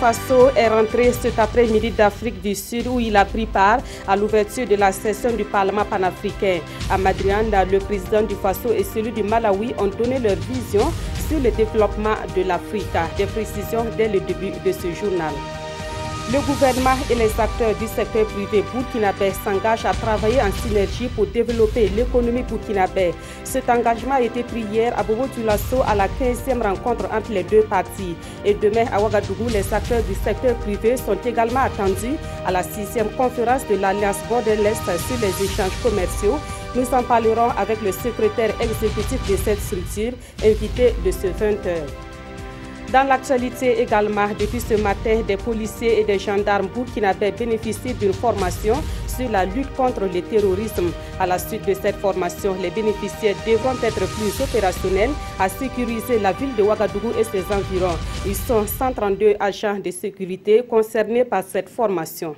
Faso est rentré cet après-midi d'Afrique du Sud où il a pris part à l'ouverture de la session du Parlement panafricain. À Madrianda, le président du Faso et celui du Malawi ont donné leur vision sur le développement de l'Afrique. Des précisions dès le début de ce journal. Le gouvernement et les acteurs du secteur privé burkinabé s'engagent à travailler en synergie pour développer l'économie burkinabé. Cet engagement a été pris hier à Bobo-Dioulasso à la 15e rencontre entre les deux parties. Et demain à Ouagadougou, les acteurs du secteur privé sont également attendus à la 6e conférence de l'Alliance Border-Est sur les échanges commerciaux. Nous en parlerons avec le secrétaire exécutif de cette structure, invité de ce 20h. Dans l'actualité également, depuis ce matin, des policiers et des gendarmes burkinabés bénéficient d'une formation sur la lutte contre le terrorisme. À la suite de cette formation, les bénéficiaires devront être plus opérationnels à sécuriser la ville de Ouagadougou et ses environs. Ils sont 132 agents de sécurité concernés par cette formation.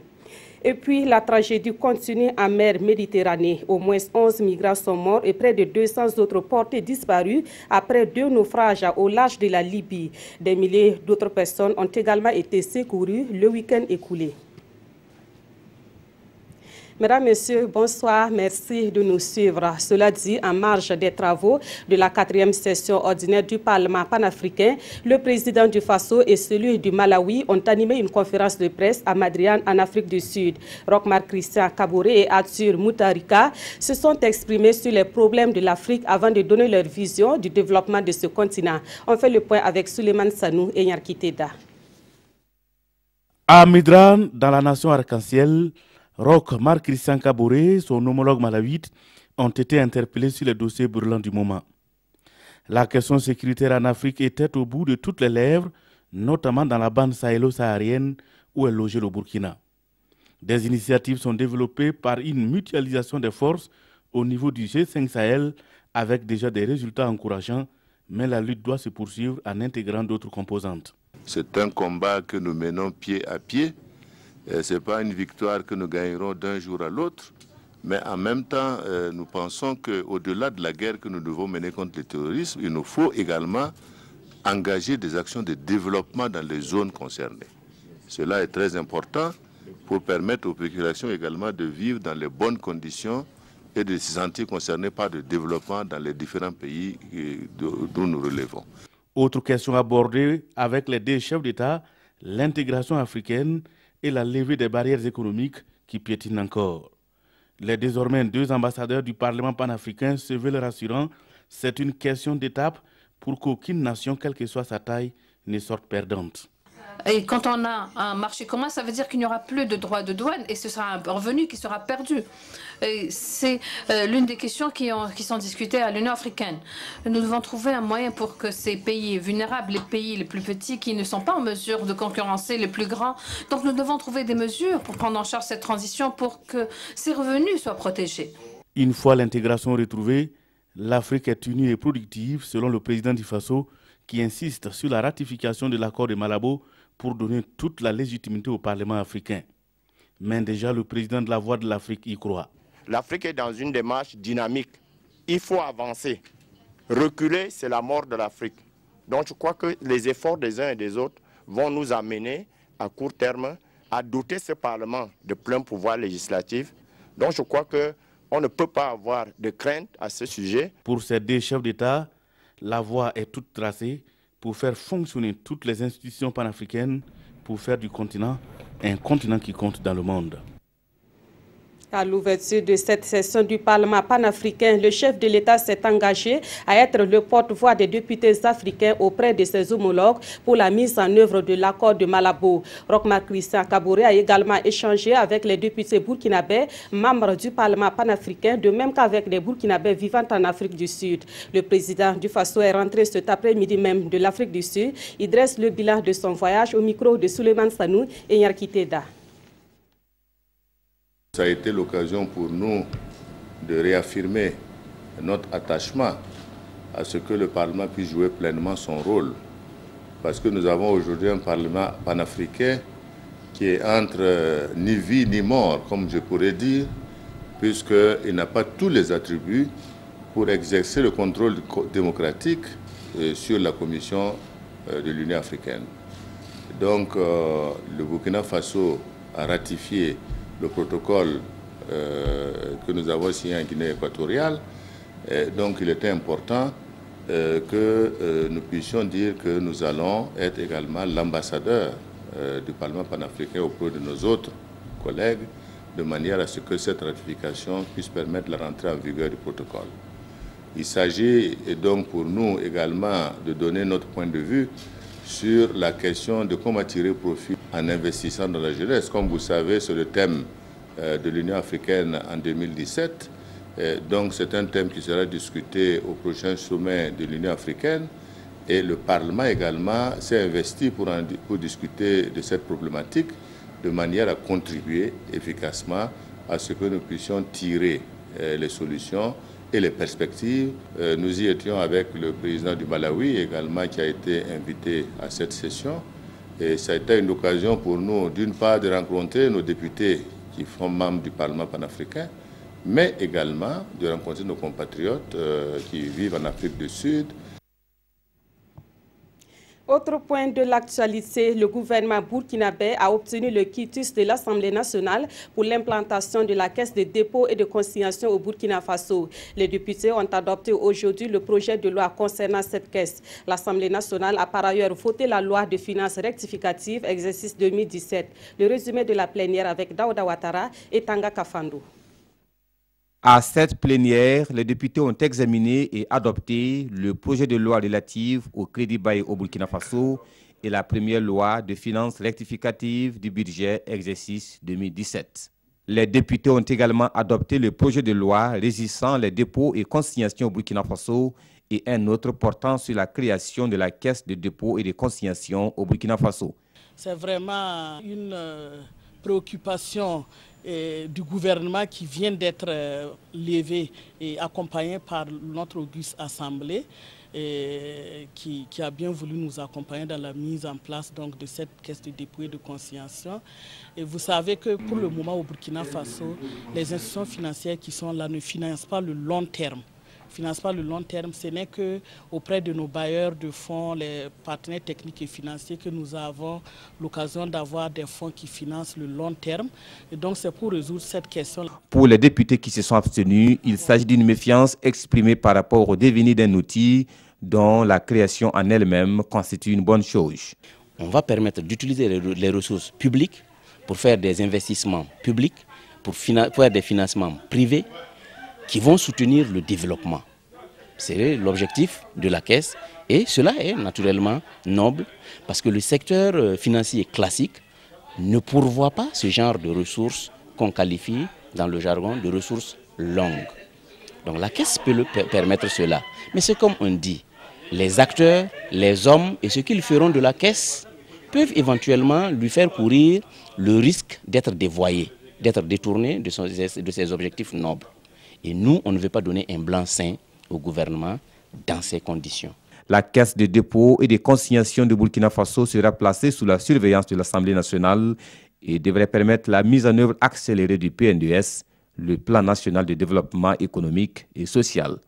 Et puis, la tragédie continue en mer Méditerranée. Au moins 11 migrants sont morts et près de 200 autres portés disparus après 2 naufrages au large de la Libye. Des milliers d'autres personnes ont également été secourues le week-end écoulé. Mesdames, Messieurs, bonsoir. Merci de nous suivre. Cela dit, en marge des travaux de la 4e session ordinaire du Parlement panafricain, le président du Faso et celui du Malawi ont animé une conférence de presse à Madrian, en Afrique du Sud. Roch-Marc Christian Kaboré et Arthur Moutarika se sont exprimés sur les problèmes de l'Afrique avant de donner leur vision du développement de ce continent. On fait le point avec Souleymane Sanou et Nyarki Teda. À Madrian, dans la nation arc-en-ciel, Roch-Marc Christian Kaboré et son homologue malawite ont été interpellés sur les dossiers brûlants du moment. La question sécuritaire en Afrique était au bout de toutes les lèvres, notamment dans la bande sahélo-saharienne où est logé le Burkina. Des initiatives sont développées par une mutualisation des forces au niveau du G5 Sahel avec déjà des résultats encourageants, mais la lutte doit se poursuivre en intégrant d'autres composantes. C'est un combat que nous menons pied à pied. Ce n'est pas une victoire que nous gagnerons d'un jour à l'autre, mais en même temps, nous pensons qu'au-delà de la guerre que nous devons mener contre le terrorisme, il nous faut également engager des actions de développement dans les zones concernées. Cela est très important pour permettre aux populations également de vivre dans les bonnes conditions et de se sentir concernés par le développement dans les différents pays d'où nous relevons. Autre question abordée avec les 2 chefs d'État, l'intégration africaine et la levée des barrières économiques qui piétinent encore. Les désormais 2 ambassadeurs du Parlement panafricain se veulent rassurants. C'est une question d'étape pour qu'aucune nation, quelle que soit sa taille, ne sorte perdante. Et quand on a un marché commun, ça veut dire qu'il n'y aura plus de droits de douane et ce sera un revenu qui sera perdu. C'est l'une des questions qui sont discutées à l'Union africaine. Nous devons trouver un moyen pour que ces pays vulnérables, les pays les plus petits qui ne sont pas en mesure de concurrencer les plus grands, donc nous devons trouver des mesures pour prendre en charge cette transition pour que ces revenus soient protégés. Une fois l'intégration retrouvée, l'Afrique est unie et productive selon le président du Faso qui insiste sur la ratification de l'accord de Malabo pour donner toute la légitimité au Parlement africain. Mais déjà, le président de la Voix de l'Afrique y croit. L'Afrique est dans une démarche dynamique. Il faut avancer. Reculer, c'est la mort de l'Afrique. Donc je crois que les efforts des uns et des autres vont nous amener à court terme à doter ce Parlement de plein pouvoir législatif. Donc je crois qu'on ne peut pas avoir de crainte à ce sujet. Pour ces 2 chefs d'État, la voie est toute tracée pour faire fonctionner toutes les institutions panafricaines pour faire du continent un continent qui compte dans le monde. À l'ouverture de cette session du Parlement panafricain, le chef de l'État s'est engagé à être le porte-voix des députés africains auprès de ses homologues pour la mise en œuvre de l'accord de Malabo. Roch-Marc Christian Kaboré a également échangé avec les députés burkinabés, membres du Parlement panafricain, de même qu'avec les burkinabés vivant en Afrique du Sud. Le président du Faso est rentré cet après-midi même de l'Afrique du Sud. Il dresse le bilan de son voyage au micro de Souleymane Sanou et Nyarki Teda. Ça a été l'occasion pour nous de réaffirmer notre attachement à ce que le Parlement puisse jouer pleinement son rôle. Parce que nous avons aujourd'hui un Parlement panafricain qui est entre ni vie ni mort, comme je pourrais dire, puisqu'il n'a pas tous les attributs pour exercer le contrôle démocratique sur la Commission de l'Union africaine. Donc le Burkina Faso a ratifié le protocole que nous avons signé en Guinée équatoriale. Donc il était important que nous puissions dire que nous allons être également l'ambassadeur du Parlement panafricain auprès de nos autres collègues, de manière à ce que cette ratification puisse permettre la rentrée en vigueur du protocole. Il s'agit donc pour nous également de donner notre point de vue sur la question de comment tirer profit en investissant dans la jeunesse. Comme vous savez, c'est le thème de l'Union africaine en 2017. Donc c'est un thème qui sera discuté au prochain sommet de l'Union africaine. Et le Parlement également s'est investi pour discuter de cette problématique de manière à contribuer efficacement à ce que nous puissions tirer les solutions et les perspectives. Nous y étions avec le président du Malawi également qui a été invité à cette session. Et ça a été une occasion pour nous, d'une part, de rencontrer nos députés qui font membres du Parlement panafricain, mais également de rencontrer nos compatriotes qui vivent en Afrique du Sud. Autre point de l'actualité, le gouvernement burkinabé a obtenu le quitus de l'Assemblée nationale pour l'implantation de la Caisse de dépôt et de consignation au Burkina Faso. Les députés ont adopté aujourd'hui le projet de loi concernant cette caisse. L'Assemblée nationale a par ailleurs voté la loi de finances rectificative exercice 2017. Le résumé de la plénière avec Daouda Ouattara et Tanga Kafandou. À cette plénière, les députés ont examiné et adopté le projet de loi relatif au crédit bail au Burkina Faso et la première loi de finances rectificative du budget exercice 2017. Les députés ont également adopté le projet de loi régissant les dépôts et consignations au Burkina Faso et un autre portant sur la création de la caisse de dépôt et de consignation au Burkina Faso. C'est vraiment une préoccupation du gouvernement qui vient d'être levé et accompagné par notre auguste Assemblée qui a bien voulu nous accompagner dans la mise en place donc, de cette caisse de dépôt et de consignation. Et vous savez que pour le moment au Burkina Faso, les institutions financières qui sont là ne financent pas le long terme. Ce n'est qu'auprès de nos bailleurs de fonds, les partenaires techniques et financiers que nous avons l'occasion d'avoir des fonds qui financent le long terme. Et donc c'est pour résoudre cette question. Pour les députés qui se sont abstenus, il s'agit d'une méfiance exprimée par rapport au devenir d'un outil dont la création en elle-même constitue une bonne chose. On va permettre d'utiliser les ressources publiques pour faire des investissements publics, pour faire des financements privés, qui vont soutenir le développement. C'est l'objectif de la caisse et cela est naturellement noble parce que le secteur financier classique ne pourvoit pas ce genre de ressources qu'on qualifie dans le jargon de ressources longues. Donc la caisse peut permettre cela. Mais c'est comme on dit, les acteurs, les hommes et ce qu'ils feront de la caisse peuvent éventuellement lui faire courir le risque d'être dévoyé, d'être détourné de ses objectifs nobles. Et nous, on ne veut pas donner un blanc-seing au gouvernement dans ces conditions. La caisse de dépôt et de consignation de Burkina Faso sera placée sous la surveillance de l'Assemblée nationale et devrait permettre la mise en œuvre accélérée du PNDS, le Plan national de développement économique et social.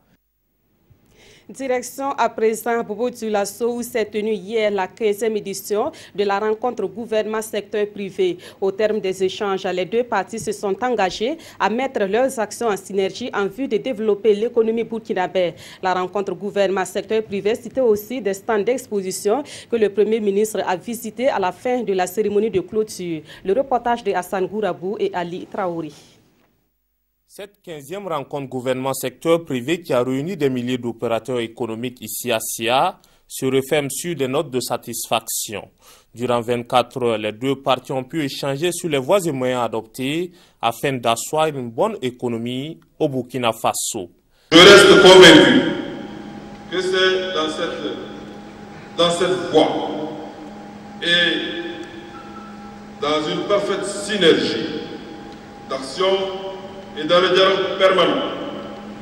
Direction à présent Bobo Dioulasso où s'est tenue hier la 15e édition de la rencontre gouvernement-secteur privé. Au terme des échanges, les deux parties se sont engagées à mettre leurs actions en synergie en vue de développer l'économie burkinabé. La rencontre gouvernement-secteur privé citait aussi des stands d'exposition que le Premier ministre a visités à la fin de la cérémonie de clôture. Le reportage de Hassan Gourabou et Ali Traouri. Cette 15e rencontre gouvernement-secteur privé qui a réuni des milliers d'opérateurs économiques ici à SIA se referme sur des notes de satisfaction. Durant 24 heures, les deux parties ont pu échanger sur les voies et moyens adoptés afin d'asseoir une bonne économie au Burkina Faso. Je reste convaincu que c'est dans cette voie et dans une parfaite synergie d'action et dans le dialogue permanent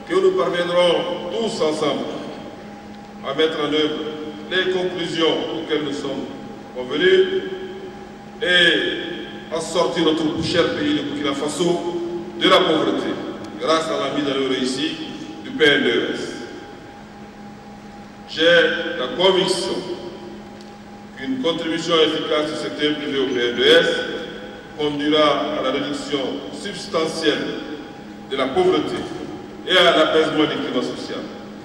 que nous parviendrons tous ensemble à mettre en œuvre les conclusions auxquelles nous sommes convenus et à sortir notre cher pays de Burkina Faso de la pauvreté grâce à la mise en œuvre ici du PNDS. J'ai la conviction qu'une contribution efficace du secteur privé au PNDS conduira à la réduction substantielle de la pauvreté et à l'apaisement du climat social.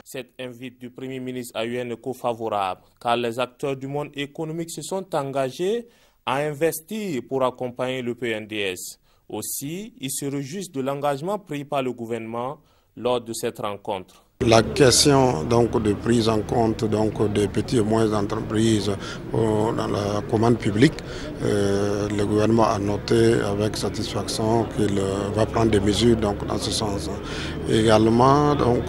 Cette invite du Premier ministre a eu un écho favorable, car les acteurs du monde économique se sont engagés à investir pour accompagner le PNDS. Aussi, ils se réjouissent de l'engagement pris par le gouvernement lors de cette rencontre. La question donc de prise en compte donc des petites et moyennes entreprises dans la commande publique, le gouvernement a noté avec satisfaction qu'il va prendre des mesures donc dans ce sens. Également donc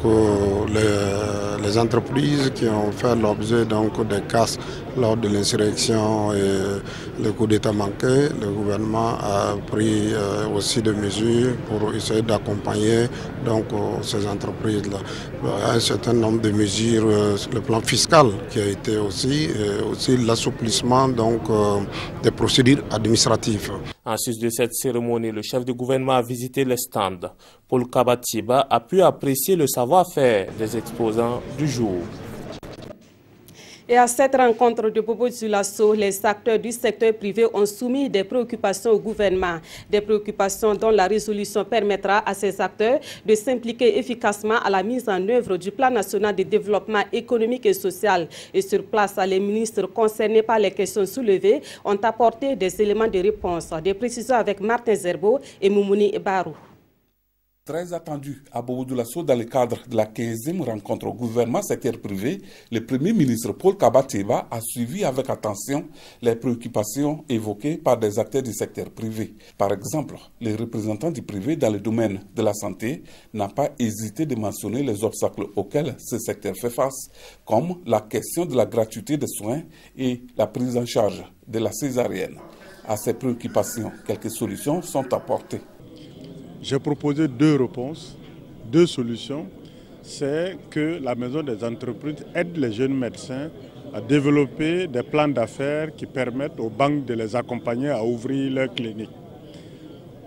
les entreprises qui ont fait l'objet donc des casses lors de l'insurrection et le coup d'État manqué, le gouvernement a pris aussi des mesures pour essayer d'accompagner donc ces entreprises-là. Un certain nombre de mesures sur le plan fiscal qui a été aussi l'assouplissement donc des procédures administratives. En sus de cette cérémonie, le chef du gouvernement a visité les stands. Paul Kabatiba a pu apprécier le savoir-faire des exposants du jour. Et à cette rencontre de Bobo Dioulasso, les acteurs du secteur privé ont soumis des préoccupations au gouvernement. Des préoccupations dont la résolution permettra à ces acteurs de s'impliquer efficacement à la mise en œuvre du plan national de développement économique et social. Et sur place, les ministres concernés par les questions soulevées ont apporté des éléments de réponse. Des précisions avec Martin Zerbo et Moumouni Barou. Très attendu à Bobo Dioulasso dans le cadre de la 15e rencontre au gouvernement secteur privé, le Premier ministre Paul Kabatiba a suivi avec attention les préoccupations évoquées par des acteurs du secteur privé. Par exemple, les représentants du privé dans le domaine de la santé n'ont pas hésité de mentionner les obstacles auxquels ce secteur fait face, comme la question de la gratuité des soins et la prise en charge de la césarienne. À ces préoccupations, quelques solutions sont apportées. J'ai proposé deux réponses, deux solutions. C'est que la maison des entreprises aide les jeunes médecins à développer des plans d'affaires qui permettent aux banques de les accompagner à ouvrir leurs cliniques.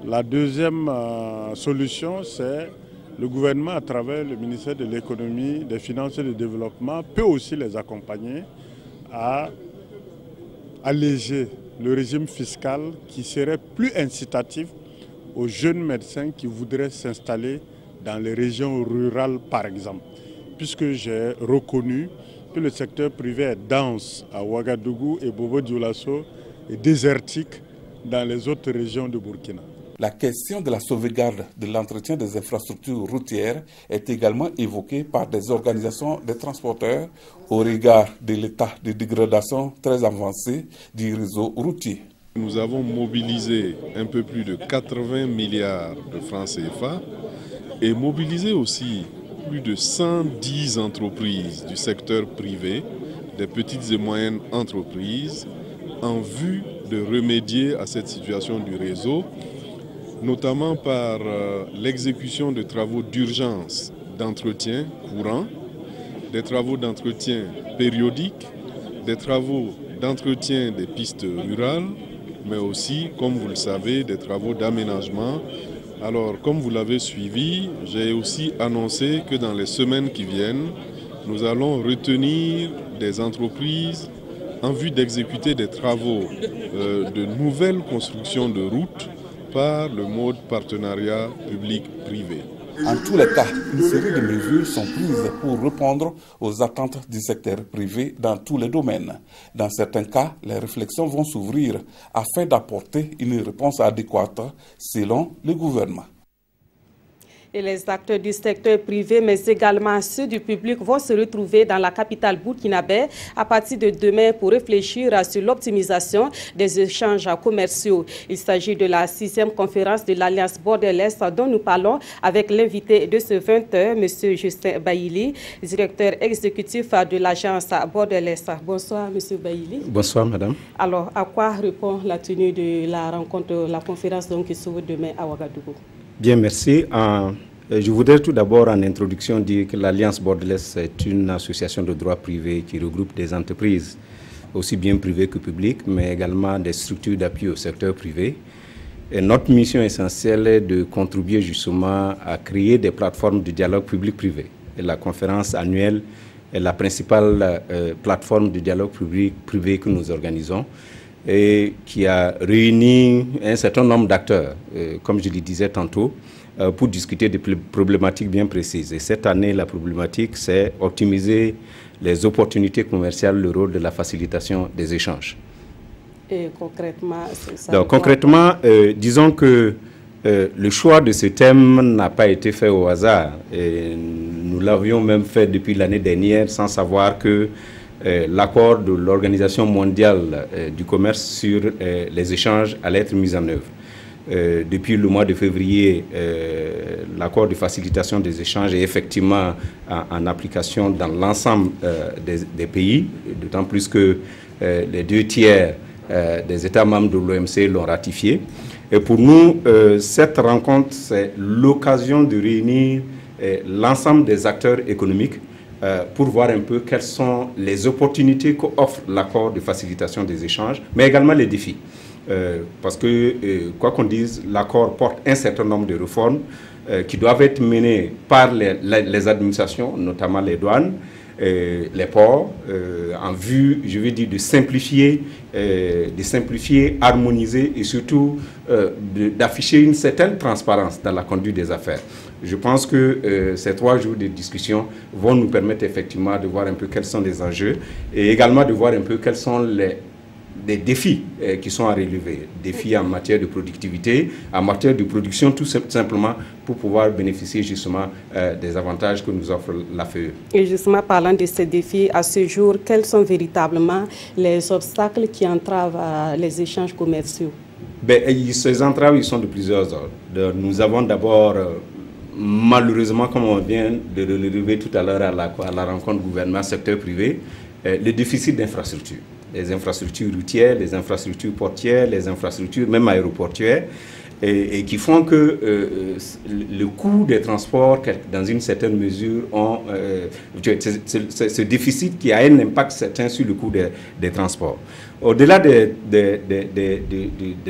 La deuxième solution, c'est le gouvernement, à travers le ministère de l'économie, des finances et du développement, peut aussi les accompagner à alléger le régime fiscal qui serait plus incitatif aux jeunes médecins qui voudraient s'installer dans les régions rurales, par exemple. Puisque j'ai reconnu que le secteur privé est dense à Ouagadougou et Bobo Dioulasso est désertique dans les autres régions de Burkina. La question de la sauvegarde de l'entretien des infrastructures routières est également évoquée par des organisations de transporteurs au regard de l'état de dégradation très avancé du réseau routier. Nous avons mobilisé un peu plus de 80 milliards de francs CFA et mobilisé aussi plus de 110 entreprises du secteur privé, des petites et moyennes entreprises, en vue de remédier à cette situation du réseau, notamment par l'exécution de travaux d'urgence d'entretien courant, des travaux d'entretien périodiques, des travaux d'entretien des pistes rurales, mais aussi, comme vous le savez, des travaux d'aménagement. Alors, comme vous l'avez suivi, j'ai aussi annoncé que dans les semaines qui viennent, nous allons retenir des entreprises en vue d'exécuter des travaux de nouvelles constructions de routes par le mode partenariat public-privé. En tous les cas, une série de mesures sont prises pour répondre aux attentes du secteur privé dans tous les domaines. Dans certains cas, les réflexions vont s'ouvrir afin d'apporter une réponse adéquate selon le gouvernement. Et les acteurs du secteur privé, mais également ceux du public, vont se retrouver dans la capitale burkinabé à partir de demain pour réfléchir sur l'optimisation des échanges commerciaux. Il s'agit de la 6e conférence de l'Alliance bordelaise dont nous parlons avec l'invité de ce 20h, M. Justin Bailly, directeur exécutif de l'agence bordelaise. Bonsoir, M. Bailly. Bonsoir, madame. Alors, à quoi répond la tenue de la rencontre, la conférence donc, qui s'ouvre demain à Ouagadougou? Bien, merci. Je voudrais tout d'abord en introduction dire que l'Alliance bordelaise est une association de droit privé qui regroupe des entreprises, aussi bien privées que publiques, mais également des structures d'appui au secteur privé. Et notre mission essentielle est de contribuer justement à créer des plateformes de dialogue public-privé. Et la conférence annuelle la principale plateforme de dialogue public-privé que nous organisons, et qui a réuni un certain nombre d'acteurs, comme je le disais tantôt, pour discuter de problématiques bien précises. Et cette année, la problématique, c'est optimiser les opportunités commerciales, le rôle de la facilitation des échanges. Et concrètement, c'est ça. Donc, concrètement, disons que le choix de ce thème n'a pas été fait au hasard. Et nous l'avions même fait depuis l'année dernière sans savoir que l'accord de l'Organisation mondiale du commerce sur les échanges allait être mis en œuvre. Depuis le mois de février, l'accord de facilitation des échanges est effectivement en application dans l'ensemble des pays, d'autant plus que les 2 tiers des États membres de l'OMC l'ont ratifié. Et pour nous, cette rencontre, c'est l'occasion de réunir l'ensemble des acteurs économiques pour voir un peu quelles sont les opportunités qu'offre l'accord de facilitation des échanges, mais également les défis. Parce que, quoi qu'on dise, l'accord porte un certain nombre de réformes qui doivent être menées par les administrations, notamment les douanes, les ports, en vue, je veux dire, de simplifier, harmoniser et surtout d'afficher une certaine transparence dans la conduite des affaires. Je pense que ces 3 jours de discussion vont nous permettre effectivement de voir un peu quels sont les enjeux et également de voir un peu quels sont les défis qui sont à relever. Défis en matière de productivité, en matière de production, tout simplement pour pouvoir bénéficier justement des avantages que nous offre la FEE. Et justement, parlant de ces défis, à ce jour, quels sont véritablement les obstacles qui entravent les échanges commerciaux? Ces entraves, ils sont de plusieurs ordres. Nous avons d'abord, malheureusement, comme on vient de le relever tout à l'heure à la rencontre gouvernement-secteur privé, le déficit d'infrastructures. Les infrastructures routières, les infrastructures portières, les infrastructures même aéroportuaires, et qui font que le coût des transports, dans une certaine mesure, ce déficit qui a un impact certain sur le coût des transports. Au-delà de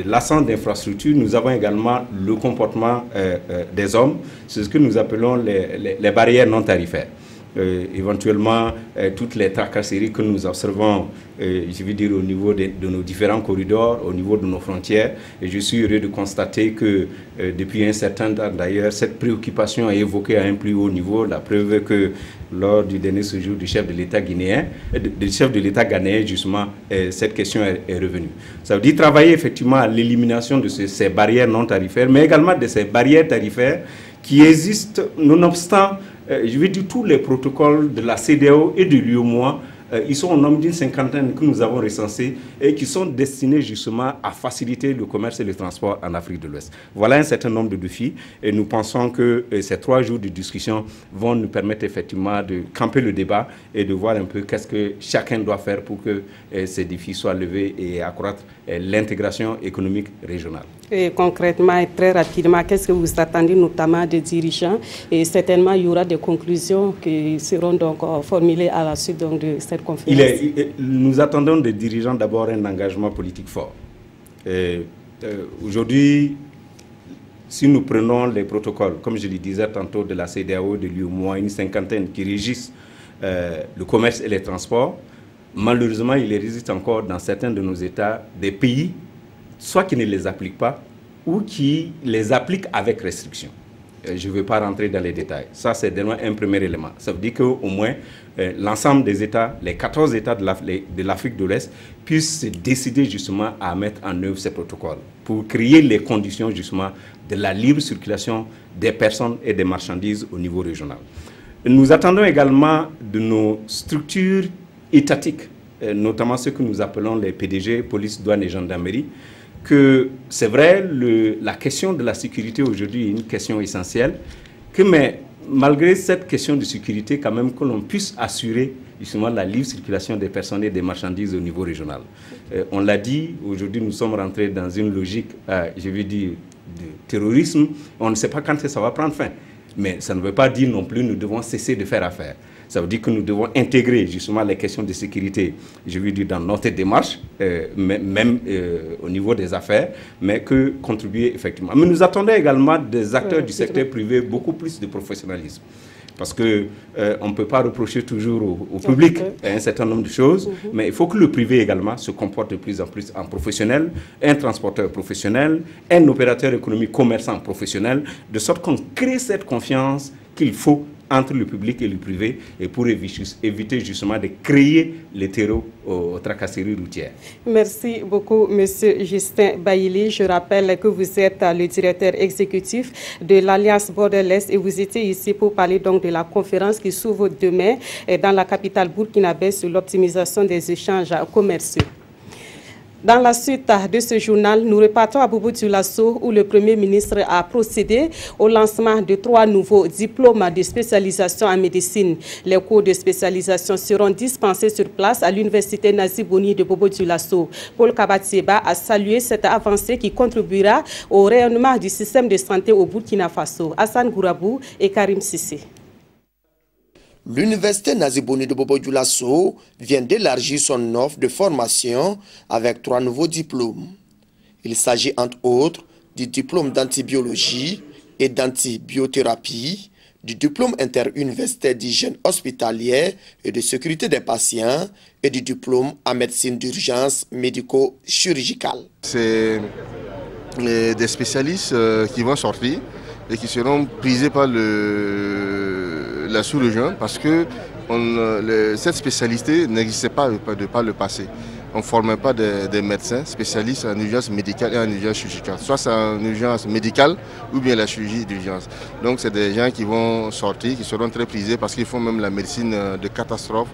l'ensemble d'infrastructures, nous avons également le comportement des hommes, c'est ce que nous appelons les barrières non tarifaires. Éventuellement, toutes les tracasseries que nous observons, je veux dire au niveau de nos différents corridors, au niveau de nos frontières. Et je suis heureux de constater que depuis un certain temps d'ailleurs, cette préoccupation est évoquée à un plus haut niveau. La preuve est que lors du dernier séjour du chef de l'État ghanéen, justement, cette question est revenue. Ça veut dire travailler effectivement à l'élimination de ces barrières non tarifaires, mais également de ces barrières tarifaires qui existent nonobstant je vais dire tous les protocoles de la CEDEAO et de l'UEMOA, ils sont au nombre d'une 50aine que nous avons recensés et qui sont destinés justement à faciliter le commerce et le transport en Afrique de l'Ouest. Voilà un certain nombre de défis et nous pensons que ces 3 jours de discussion vont nous permettre effectivement de camper le débat et de voir un peu qu'est-ce que chacun doit faire pour que ces défis soient levés et accroître l'intégration économique régionale. Et concrètement et très rapidement, qu'est-ce que vous attendez notamment des dirigeants? Et certainement, il y aura des conclusions qui seront donc formulées à la suite donc, de cette conférence. Nous attendons des dirigeants d'abord un engagement politique fort. Aujourd'hui, si nous prenons les protocoles, comme je le disais tantôt, de la CEDEAO, de l'UEMOA, une 50aine qui régissent le commerce et les transports, malheureusement, il existe encore dans certains de nos États des pays soit qui ne les appliquent pas ou qui les appliquent avec restriction. Je ne veux pas rentrer dans les détails. Ça, c'est un premier élément. Ça veut dire qu'au moins, l'ensemble des États, les 14 États de l'Afrique de l'Est, puissent se décider justement à mettre en œuvre ces protocoles pour créer les conditions justement de la libre circulation des personnes et des marchandises au niveau régional. Nous attendons également de nos structures étatiques, notamment ce que nous appelons les PDG, police, douane et gendarmerie, que c'est vrai, la question de la sécurité aujourd'hui est une question essentielle, mais malgré cette question de sécurité, quand même, que l'on puisse assurer justement la libre circulation des personnes et des marchandises au niveau régional. On l'a dit, aujourd'hui nous sommes rentrés dans une logique, je veux dire, de terrorisme. On ne sait pas quand ça va prendre fin. Mais ça ne veut pas dire non plus que nous devons cesser de faire affaire. Ça veut dire que nous devons intégrer justement les questions de sécurité, je veux dire, dans notre démarche, même au niveau des affaires, mais que contribuer effectivement. Mais nous attendons également des acteurs du secteur privé beaucoup plus de professionnalisme. Parce que on ne peut pas reprocher toujours au public un certain nombre de choses, mais il faut que le privé également se comporte de plus en plus en professionnel, un transporteur professionnel, un opérateur économique commerçant professionnel, de sorte qu'on crée cette confiance qu'il faut entre le public et le privé, et pour éviter justement de créer les terreaux aux tracasseries routières. Merci beaucoup, Monsieur Justin Bailly. Je rappelle que vous êtes le directeur exécutif de l'Alliance Borderless et vous étiez ici pour parler donc de la conférence qui s'ouvre demain dans la capitale burkinabé sur l'optimisation des échanges commerciaux. Dans la suite de ce journal, nous repartons à Bobo-Dioulasso où le Premier ministre a procédé au lancement de 3 nouveaux diplômes de spécialisation en médecine. Les cours de spécialisation seront dispensés sur place à l'Université Nazi Boni de Bobo-Dioulasso. Paul Kabatieba a salué cette avancée qui contribuera au rayonnement du système de santé au Burkina Faso. Hassan Gourabou et Karim Sissé. L'Université Nazi Boni de Bobo-Dioulasso vient d'élargir son offre de formation avec 3 nouveaux diplômes. Il s'agit entre autres du diplôme d'antibiologie et d'antibiothérapie, du diplôme interuniversitaire d'hygiène hospitalière et de sécurité des patients et du diplôme en médecine d'urgence médico-chirurgicale. C'est des spécialistes qui vont sortir et qui seront prisés par la sous-région parce que cette spécialité n'existait pas de par le passé. On ne formait pas des médecins spécialistes en urgence médicale et en urgence chirurgicale. Soit c'est en urgence médicale ou bien la chirurgie d'urgence. Donc c'est des gens qui vont sortir, qui seront très prisés parce qu'ils font même la médecine de catastrophe,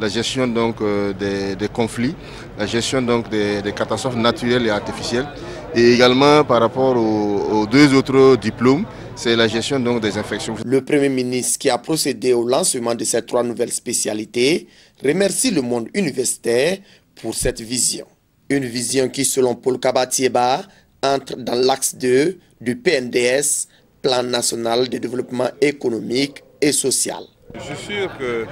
la gestion donc des conflits, la gestion donc des catastrophes naturelles et artificielles. Et également par rapport aux 2 autres diplômes, c'est la gestion donc des infections. Le Premier ministre qui a procédé au lancement de ces 3 nouvelles spécialités remercie le monde universitaire pour cette vision. Une vision qui, selon Paul Kabatieba, entre dans l'axe 2 du PNDS, Plan national de développement économique et social. Je suis sûr que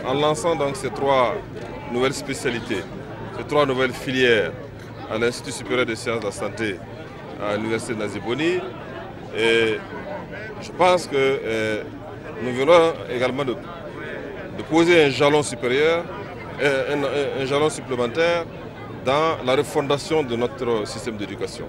en lançant donc ces 3 nouvelles spécialités, ces 3 nouvelles filières à l'Institut supérieur des sciences de la santé à l'Université Nazi Boni, et je pense que nous venons également de poser un jalon supérieur, un jalon supplémentaire dans la refondation de notre système d'éducation,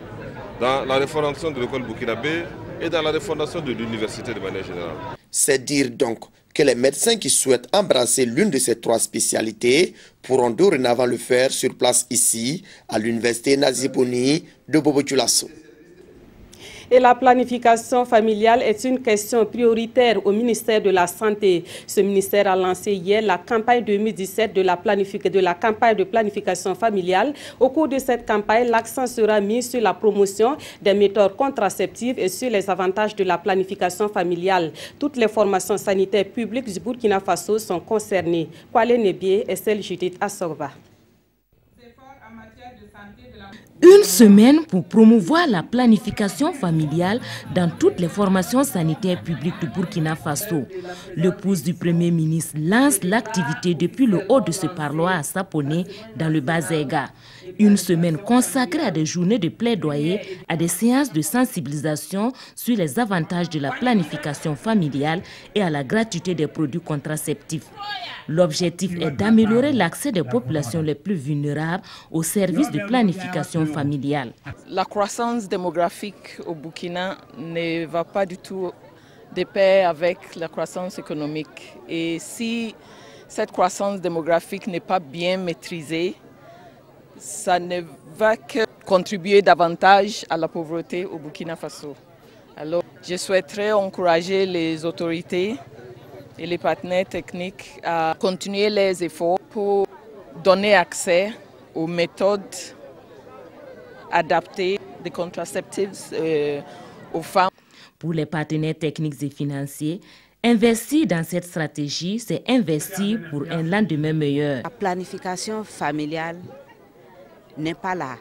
dans la refondation de l'école burkinabé et dans la refondation de l'université de manière générale. C'est dire donc que les médecins qui souhaitent embrasser l'une de ces 3 spécialités pourront dorénavant le faire sur place ici, à l'Université Nazi Boni de Bobo-Dioulasso. Et la planification familiale est une question prioritaire au ministère de la Santé. Ce ministère a lancé hier la campagne 2017 de la campagne de planification familiale. Au cours de cette campagne, l'accent sera mis sur la promotion des méthodes contraceptives et sur les avantages de la planification familiale. Toutes les formations sanitaires publiques du Burkina Faso sont concernées. Kwale Nebié et celle Judith Assorba. Une semaine pour promouvoir la planification familiale dans toutes les formations sanitaires publiques du Burkina Faso. L'épouse du Premier ministre lance l'activité depuis le haut de ce parloir à Saponé, dans le Bas-Zéga. Une semaine consacrée à des journées de plaidoyer, à des séances de sensibilisation sur les avantages de la planification familiale et à la gratuité des produits contraceptifs. L'objectif est d'améliorer l'accès des populations les plus vulnérables aux services de planification familiale. La croissance démographique au Burkina ne va pas du tout de pair avec la croissance économique. Et si cette croissance démographique n'est pas bien maîtrisée, ça ne va que contribuer davantage à la pauvreté au Burkina Faso. Alors, je souhaiterais encourager les autorités et les partenaires techniques à continuer les efforts pour donner accès aux méthodes adaptées des contraceptifs aux femmes. Pour les partenaires techniques et financiers, investir dans cette stratégie, c'est investir pour un lendemain meilleur. La planification familiale n'est pas la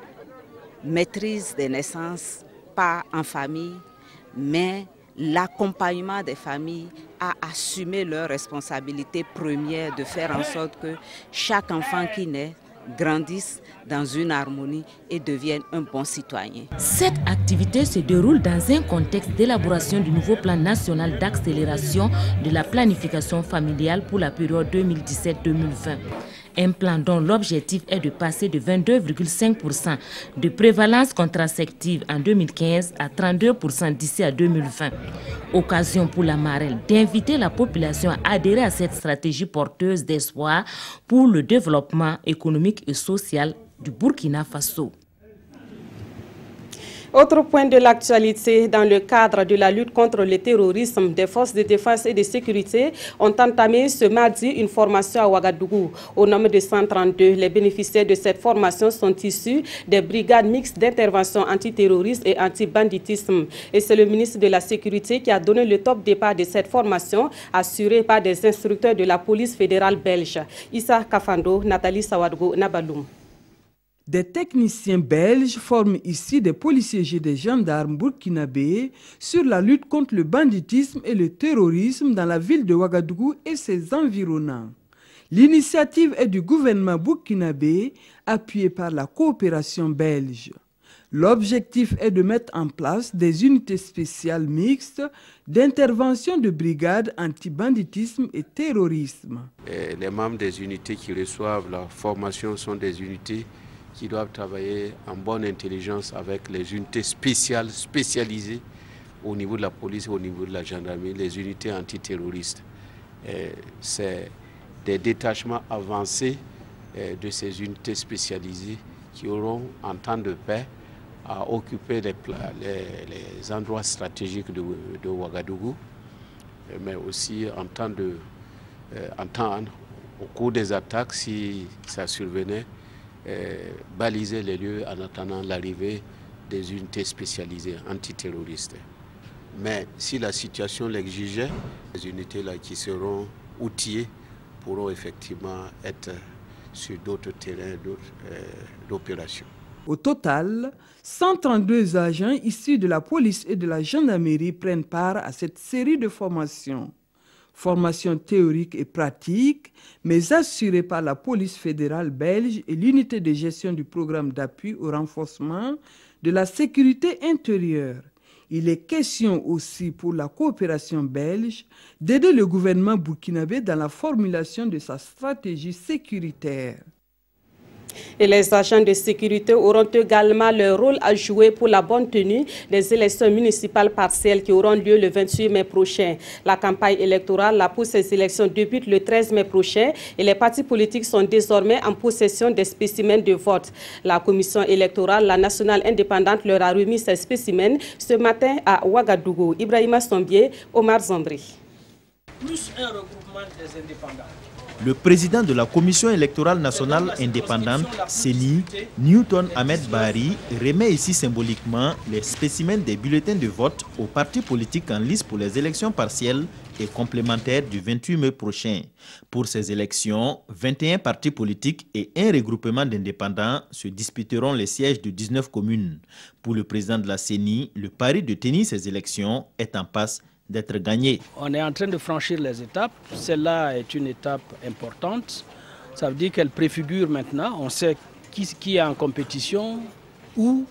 maîtrise des naissances, pas en famille, mais l'accompagnement des familles à assumer leur responsabilité première de faire en sorte que chaque enfant qui naît grandisse dans une harmonie et devienne un bon citoyen. Cette activité se déroule dans un contexte d'élaboration du nouveau plan national d'accélération de la planification familiale pour la période 2017-2020. Un plan dont l'objectif est de passer de 22,5% de prévalence contraceptive en 2015 à 32% d'ici à 2020. Occasion pour la Marelle d'inviter la population à adhérer à cette stratégie porteuse d'espoir pour le développement économique et social du Burkina Faso. Autre point de l'actualité, dans le cadre de la lutte contre le terrorisme, des forces de défense et de sécurité ont entamé ce mardi une formation à Ouagadougou. Au nombre de 132, les bénéficiaires de cette formation sont issus des brigades mixtes d'intervention antiterroriste et anti-banditisme. Et c'est le ministre de la Sécurité qui a donné le top départ de cette formation, assurée par des instructeurs de la police fédérale belge. Issa Kafando, Nathalie Sawadgo, Nabaloum. Des techniciens belges forment ici des policiers et des gendarmes burkinabés sur la lutte contre le banditisme et le terrorisme dans la ville de Ouagadougou et ses environnants. L'initiative est du gouvernement burkinabé, appuyé par la coopération belge. L'objectif est de mettre en place des unités spéciales mixtes d'intervention de brigades anti-banditisme et terrorisme. Les membres des unités qui reçoivent la formation sont des unités qui doivent travailler en bonne intelligence avec les unités spécialisées au niveau de la police et au niveau de la gendarmerie, les unités antiterroristes. C'est des détachements avancés de ces unités spécialisées qui auront, en temps de paix, à occuper les endroits stratégiques de Ouagadougou, mais aussi au cours des attaques, si ça survenait, baliser les lieux en attendant l'arrivée des unités spécialisées antiterroristes. Mais si la situation l'exigeait, les unités-là qui seront outillées pourront effectivement être sur d'autres terrains d'opération. Au total, 132 agents issus de la police et de la gendarmerie prennent part à cette série de formations. Formation théorique et pratique, mais assurée par la police fédérale belge et l'unité de gestion du programme d'appui au renforcement de la sécurité intérieure. Il est question aussi pour la coopération belge d'aider le gouvernement burkinabé dans la formulation de sa stratégie sécuritaire. Et les agents de sécurité auront également leur rôle à jouer pour la bonne tenue des élections municipales partielles qui auront lieu le 28 mai prochain. La campagne électorale pour ces élections débute le 13 mai prochain et les partis politiques sont désormais en possession des spécimens de vote. La commission électorale, la nationale indépendante, leur a remis ces spécimens ce matin à Ouagadougou. Ibrahima Sombier, Omar Zandri. Plus un regroupement des indépendants. Le président de la Commission électorale nationale indépendante, CENI, Newton Ahmed Bahari, remet ici symboliquement les spécimens des bulletins de vote aux partis politiques en lice pour les élections partielles et complémentaires du 28 mai prochain. Pour ces élections, 21 partis politiques et un regroupement d'indépendants se disputeront les sièges de 19 communes. Pour le président de la CENI, le pari de tenir ces élections est en passe d'être gagné. On est en train de franchir les étapes. Celle-là est une étape importante. Ça veut dire qu'elle préfigure maintenant. On sait qui est en compétition, où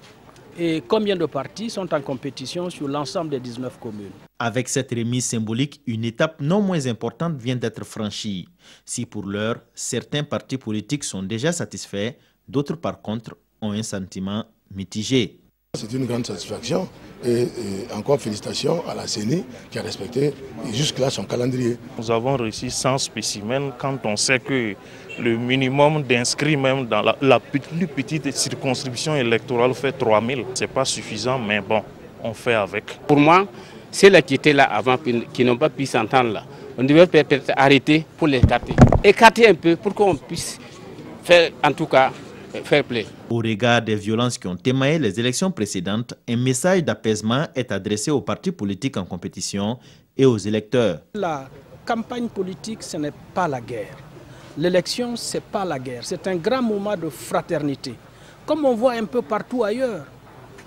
et combien de partis sont en compétition sur l'ensemble des 19 communes. Avec cette remise symbolique, une étape non moins importante vient d'être franchie. Si pour l'heure, certains partis politiques sont déjà satisfaits, d'autres par contre ont un sentiment mitigé. C'est une grande satisfaction et encore félicitations à la CENI qui a respecté jusque-là son calendrier. Nous avons reçu 100 spécimens quand on sait que le minimum d'inscrits même dans la plus petite circonscription électorale fait 3000. Ce n'est pas suffisant, mais bon, on fait avec. Pour moi, ceux-là qui étaient là avant, qui n'ont pas pu s'entendre là, on devait peut-être arrêter pour les écarter. Écarter un peu pour qu'on puisse faire, en tout cas, fair play. Au regard des violences qui ont émaillé les élections précédentes, un message d'apaisement est adressé aux partis politiques en compétition et aux électeurs. La campagne politique, ce n'est pas la guerre. L'élection, ce n'est pas la guerre. C'est un grand moment de fraternité. Comme on voit un peu partout ailleurs,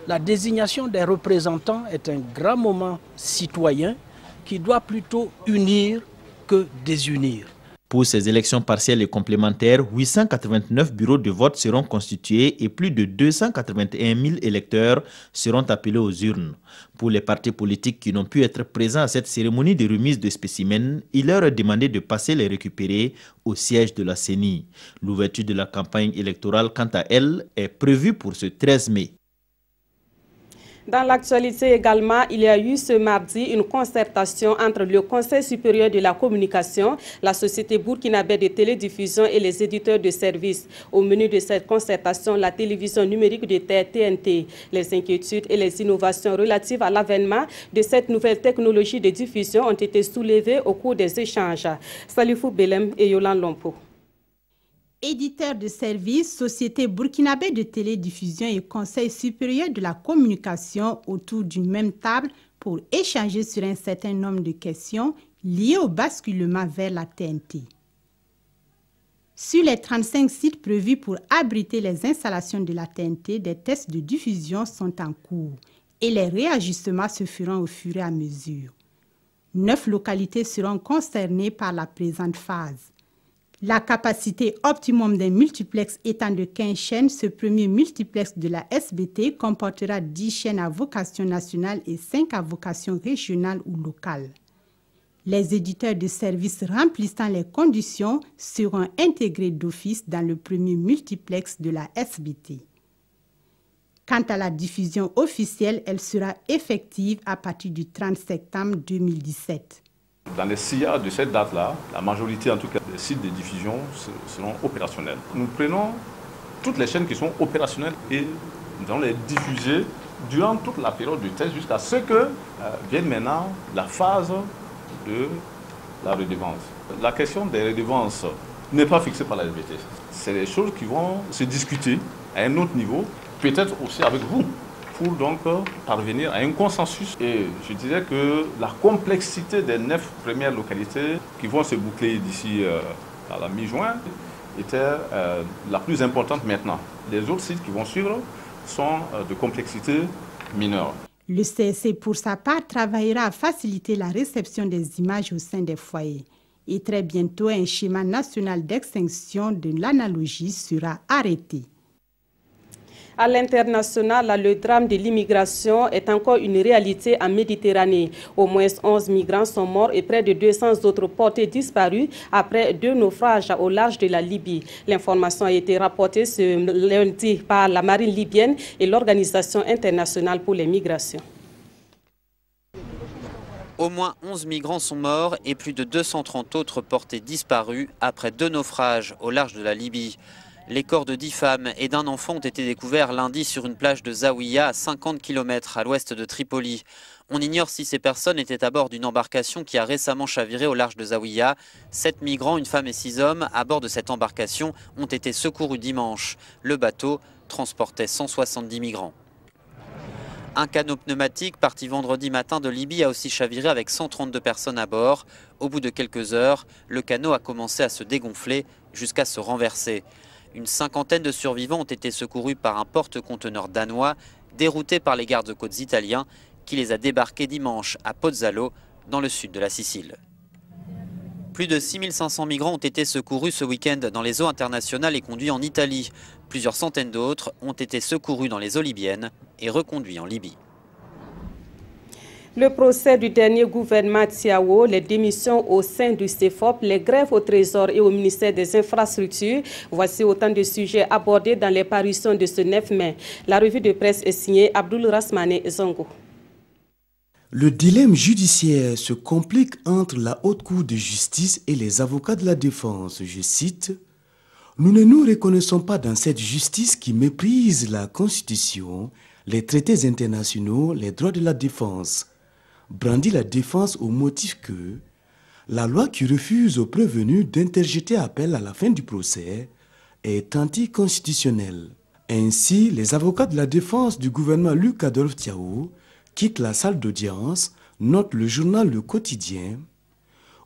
la désignation des représentants est un grand moment citoyen qui doit plutôt unir que désunir. Pour ces élections partielles et complémentaires, 889 bureaux de vote seront constitués et plus de 281 000 électeurs seront appelés aux urnes. Pour les partis politiques qui n'ont pu être présents à cette cérémonie de remise de spécimens, il leur est demandé de passer les récupérer au siège de la CENI. L'ouverture de la campagne électorale, quant à elle, est prévue pour ce 13 mai. Dans l'actualité également, il y a eu ce mardi une concertation entre le Conseil supérieur de la communication, la société burkinabé de télédiffusion et les éditeurs de services. Au menu de cette concertation, la télévision numérique de TNT, les inquiétudes et les innovations relatives à l'avènement de cette nouvelle technologie de diffusion ont été soulevées au cours des échanges. Salifou Belem et Yolande Lompo. Éditeurs de services, société burkinabé de télédiffusion et Conseil supérieur de la communication autour d'une même table pour échanger sur un certain nombre de questions liées au basculement vers la TNT. Sur les 35 sites prévus pour abriter les installations de la TNT, des tests de diffusion sont en cours et les réajustements se feront au fur et à mesure. 9 localités seront concernées par la présente phase. La capacité optimum des multiplexes étant de 15 chaînes, ce premier multiplex de la SBT comportera 10 chaînes à vocation nationale et 5 à vocation régionale ou locale. Les éditeurs de services remplissant les conditions seront intégrés d'office dans le premier multiplex de la SBT. Quant à la diffusion officielle, elle sera effective à partir du 30 septembre 2017. Dans les sillage de cette date-là, la majorité en tout cas des sites de diffusion seront opérationnels. Nous prenons toutes les chaînes qui sont opérationnelles et nous allons les diffuser durant toute la période du test jusqu'à ce que vienne maintenant la phase de la redevance. La question des redevances n'est pas fixée par la SBT. C'est des choses qui vont se discuter à un autre niveau, peut-être aussi avec vous, pour donc parvenir à un consensus. Et je dirais que la complexité des 9 premières localités qui vont se boucler d'ici à la mi-juin était la plus importante maintenant. Les autres sites qui vont suivre sont de complexité mineure. Le CSC, pour sa part, travaillera à faciliter la réception des images au sein des foyers. Et très bientôt, un schéma national d'extinction de l'analogie sera arrêté. À l'international, le drame de l'immigration est encore une réalité en Méditerranée. Au moins 11 migrants sont morts et près de 200 autres portés disparus après 2 naufrages au large de la Libye. L'information a été rapportée ce lundi par la marine libyenne et l'Organisation internationale pour les migrations. Au moins 11 migrants sont morts et plus de 230 autres portés disparus après 2 naufrages au large de la Libye. Les corps de 10 femmes et d'un enfant ont été découverts lundi sur une plage de Zawiya à 50 km à l'ouest de Tripoli. On ignore si ces personnes étaient à bord d'une embarcation qui a récemment chaviré au large de Zawiya. 7 migrants, une femme et 6 hommes à bord de cette embarcation ont été secourus dimanche. Le bateau transportait 170 migrants. Un canot pneumatique parti vendredi matin de Libye a aussi chaviré avec 132 personnes à bord. Au bout de quelques heures, le canot a commencé à se dégonfler jusqu'à se renverser. Une cinquantaine de survivants ont été secourus par un porte-conteneurs danois dérouté par les gardes-côtes italiens qui les a débarqués dimanche à Pozzallo, dans le sud de la Sicile. Plus de 6500 migrants ont été secourus ce week-end dans les eaux internationales et conduits en Italie. Plusieurs centaines d'autres ont été secourus dans les eaux libyennes et reconduits en Libye. Le procès du dernier gouvernement Tiao, les démissions au sein du CEFOP, les grèves au Trésor et au ministère des Infrastructures. Voici autant de sujets abordés dans les parutions de ce 9 mai. La revue de presse est signée Abdoul Rasmane Zongo. Le dilemme judiciaire se complique entre la Haute Cour de justice et les avocats de la défense. Je cite, « Nous ne nous reconnaissons pas dans cette justice qui méprise la Constitution, les traités internationaux, les droits de la défense. » Brandit la défense au motif que la loi qui refuse aux prévenus d'interjeter appel à la fin du procès est anticonstitutionnelle. Ainsi, les avocats de la défense du gouvernement Luc Adolphe Tiao quittent la salle d'audience, note le journal Le Quotidien.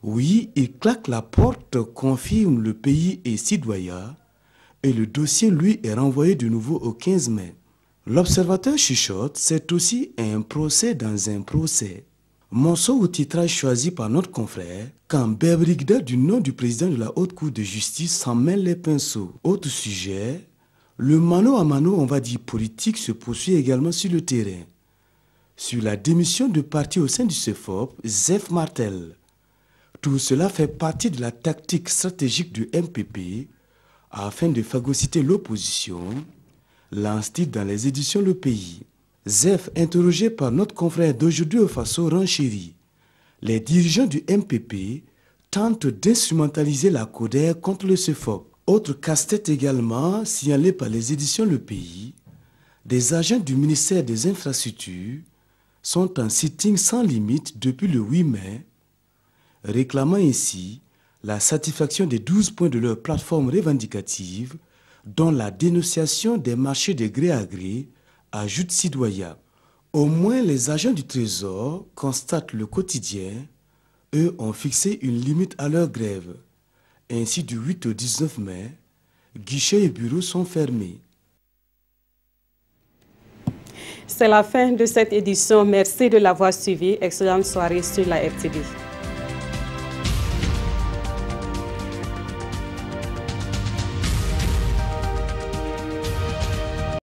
Oui, il claque la porte, confirme le pays est citoyen, et le dossier, lui, est renvoyé de nouveau au 15 mai. L'observateur chuchote, c'est aussi un procès dans un procès. Morceau au titrage choisi par notre confrère, quand Berbrigda du nom du président de la Haute Cour de justice s'en mêle les pinceaux. Autre sujet, le mano à mano, on va dire politique, se poursuit également sur le terrain. Sur la démission de parti au sein du CEFOP, Zef martèle. Tout cela fait partie de la tactique stratégique du MPP afin de phagocyter l'opposition, lance-t-il dans les éditions Le Pays. Zef, interrogé par notre confrère d'aujourd'hui au Faso, renchérit. Les dirigeants du MPP tentent d'instrumentaliser la CODER contre le CEFOP. Autre casse-tête également, signalé par les éditions Le Pays, des agents du ministère des Infrastructures sont en sitting sans limite depuis le 8 mai, réclamant ainsi la satisfaction des 12 points de leur plateforme revendicative, dont la dénonciation des marchés de gré à gré, ajoute Sidoya. Au moins les agents du Trésor constatent le quotidien, eux ont fixé une limite à leur grève. Ainsi du 8 au 19 mai, guichets et bureaux sont fermés. C'est la fin de cette édition. Merci de l'avoir suivi. Excellente soirée sur la RTB.